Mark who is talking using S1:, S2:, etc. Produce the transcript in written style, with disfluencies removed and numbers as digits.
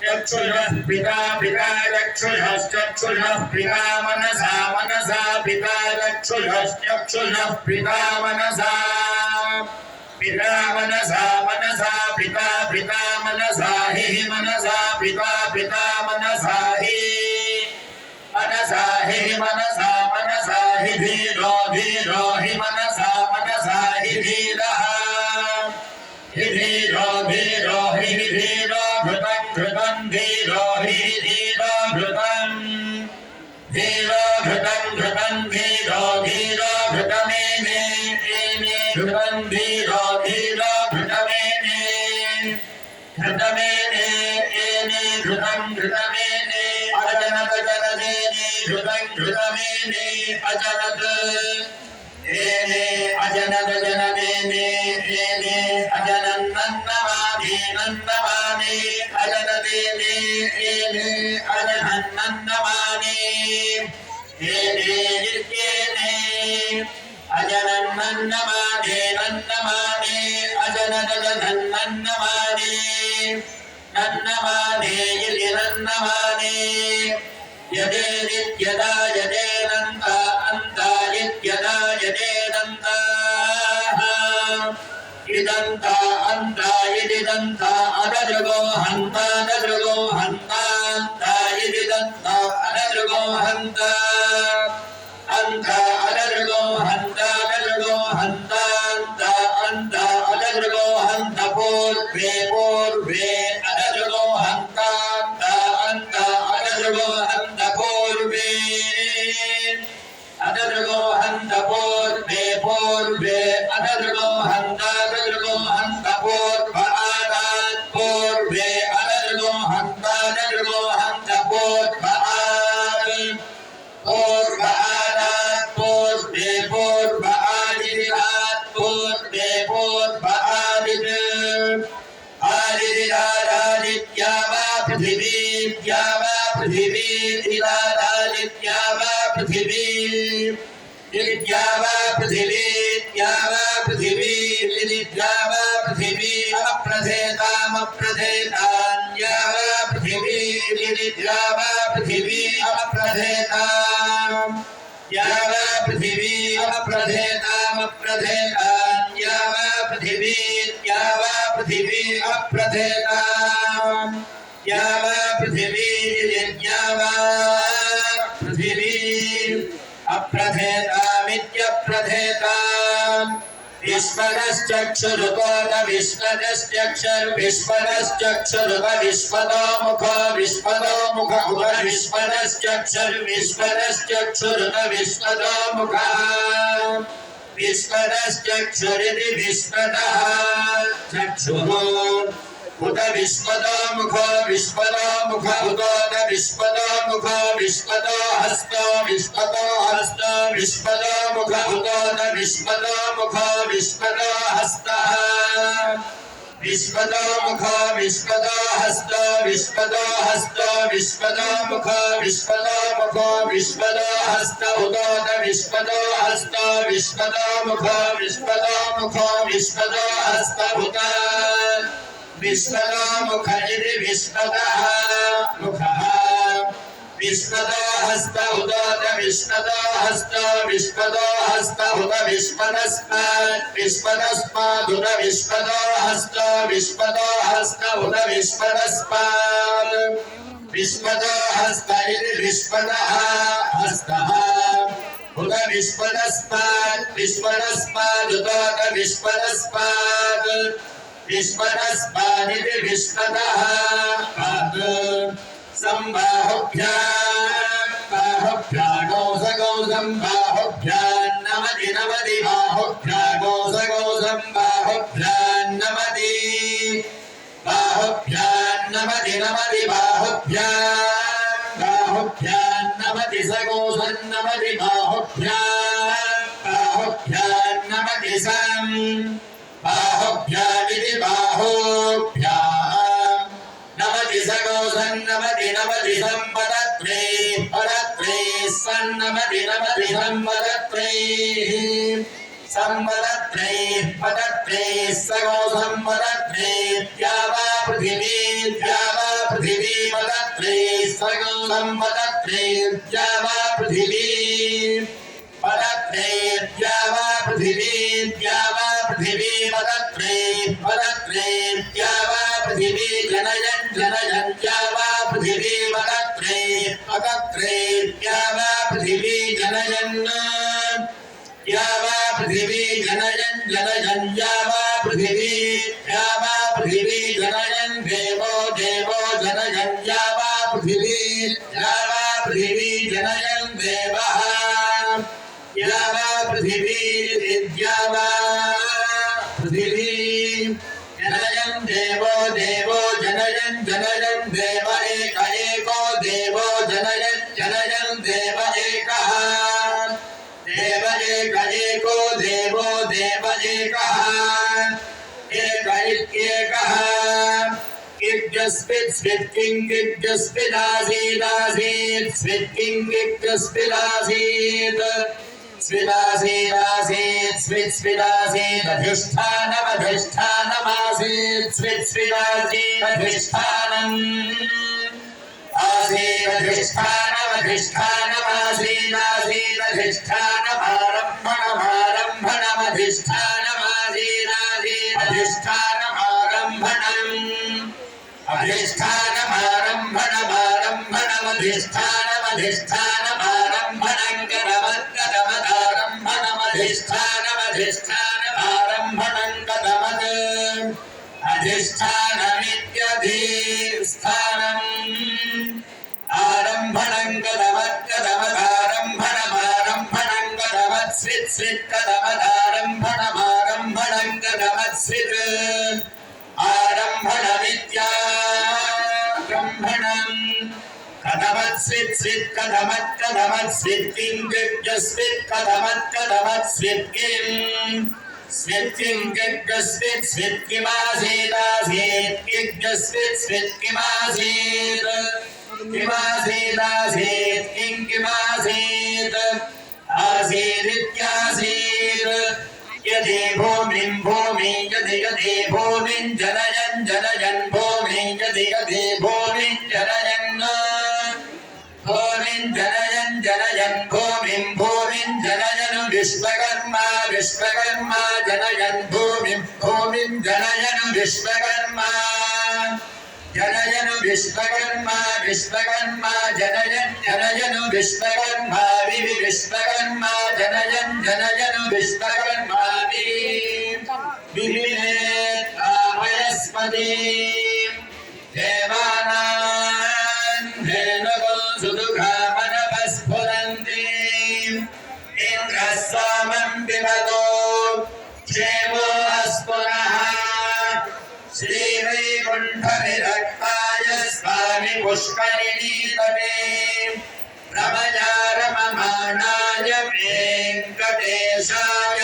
S1: चक्षुषः पिता पिता चक्षुषश्चक्षुषः पिता मनसा मनसा पिता चक्षुषश्चक्षुषः पिता मनसा मनसा पिता पिता मनसा हि मनसा पिता पिता मनसा हि मनसा हि धीरो धीरो हि मनसा हि धीरः धीरो धीरो हि धीरो घृतं घृतं धीरो हि धीरो घृतं धीरो घृतं घृतं धीरो धीरो घृतमेने घृतं धीरो धीरो घृतमेने घृतमेने घृतं घृतमेने अजनत जनदेने घृतं घृतमेने अजनत अजनद जनदेने अजनन्नन्नमाने नन्नमाने अजनदेने अजनन्नन्नमाने निर्गेने अजनन्नन्नमाने नन्नमाने अजनदजनन्नन्नमाने नन्नमाने यदि नन्नमाने यदेनित्यदा यदेनन्ता अन्ता नित्यदा यदेनन्ताः इदन्ता अन्ता यदिदन्ता अदृगो हन्ता ददृगो हन्तान्ता यदिदन्ता अदृगो हन्ता अन्ता अदृगो हन्ता ददृगो हन्तान्ता अन्ता अदृगो हन्त पूर्वे पूर्वे अदृगो हन्तान्ता अन्ता अदृगो हन्त पूर्वे अदृगो हन्त पूर्वे पूर्वे अदृगो हन्त ददृगो हन्त पूर्वादात् पूर्वे अदृगो हन्त ददृगो हन्त पूर्वादात् पूर्वादात् पूर्वे पूर्वादिरात् पूर्वे पूर्वादित् आदिरादित्या वा पृथिवी द्या वा पृथिवी इदादित्या वा पृथिवी द्या वा पृथिवी द्या वा पृथिवी द्या वा पृथिवी अप्रथेतामप्रथेतान्या वा पृथिवी द्या वा पृथिवी अप्रथेताम् या वा पृथिवी अप्रथेतामप्रथेतान्या वा पृथिवी द्या वा पृथिवी अप्रथेताम् या वा पृथिवी द्या वा पृथिवी अप्रथेतामित्यप्रथेताम् विश्वदश्चक्षुरुपद विश्वदश्चक्षुर्विश्वदश्चक्षुरुप विश्वदो मुखो विश्वदो मुख उप विश्वदश्चक्षुर्विश्वदश्चक्षुरुप विश्वदो मुखः विश्वदश्चक्षुरिति विश्वदः चक्षुः उत विश्वदो मुखो उदोद विश्वदो मुखो विश्वदो हस्तो विश्वदो मुख उदोद विश्वदो मुखो विश्वदो हस्तः विश्वदो मुखो विश्वदो हस्तो विश्वदो मुखो विश्वदो हस्त उदोद विश्वदो हस्तो विश्वदो मुखो विश्वदो हस्त उत विश्वदो मुख इति विश्वदः मुखः विश्वदो हस्त उदोद विश्वदो हस्त उद विश्वदस्मादुद विश्वदो हस्त उद विश्वदस्माद् विश्वदो हस्त इति विश्वदः हस्तः उद विश्वदस्मादुदोद विश्वदस्माद् विश्वदस्मादिति विश्वदः संबाहुभ्यां सगौ संबाहुभ्यां नमति बाहुभ्यां सगौ संबाहुभ्यां नमति बाहुभ्यां बाहुभ्यां सन्नमति बाहुभ्यान्नमति सम् बाहुभ्यामिति बाहुभ्याम् नमति सगो सन्नमति नमति सम्पदत्रे पदत्रे सन्नमति नमति सम्पदत्रे सम्पदत्रे पदत्रे सगो सम्पदत्रे द्यावा पृथिवी पदत्रे सगो सम्पदत्रे द्यावा पृथिवी पदत्रे द्यावा पृथिवी पदत्रे द्यावा पृथिवी जनयन् द्यावा पृथिवी पदत्रे द्यावा पृथिवी जनयन् द्यावा पृथिवी जनयन् द्यावा पृथिवी जनयन् देवो जनयन् द्यावा पृथिवी जनयन् देवः द्यावा पृथिवी द्यावा पृथिवी जनयन् देवो जनयन् देव एको देवो जनयन् देव एकः देव एको देवो एकः एकः इत्यस्मित् स्वित्किङ् इत्यस्मिदासीदासीत् स्वित्किङ् इत्यस्मिदासीत् स्विदासीदासीत् स्विदासीत् अधिष्ठानमासीत् स्विदासीदधिष्ठानम् अधिष्ठानमित्यधिष्ठानम् आरम्भणं कदमत्कदमदारम्भणमारम्भणं कदमत्स्वित् कदमदारम्भणमारम्भणं कदमत्स्वित् आरम्भणमित्यारम्भणं कदमत्स्वित् कदमत्कदमत्स्वित् कदमत्स्वित् स्वित् किमासीदासीत् किमासीत् किमासीदासीत् किमासीत् आसीदित्यासीत् यदि भूमिं यदि भूमिं जनयन् भूमिं यदि भूमिं जनयन् भूमिं जनयन् भूमिं जनयन् विश्वकर्मा जनयन् भूमिं जनयन् विश्वकर्मा जनयन् विश्वकर्मा जनयन् विश्वकर्मा विश्वकर्मा जनयन् विश्वकर्मा वयस्पति देवानां धेनुको सुदुघामनपस्फुरन्ति इन्द्रः सोमं पिबतो क्षेमो अस्पुरः श्रीवैकुण्ठविरक्ताय स्वामि पुष्करिणीतटे प्रभया रममाणाय वेङ्कटेशाय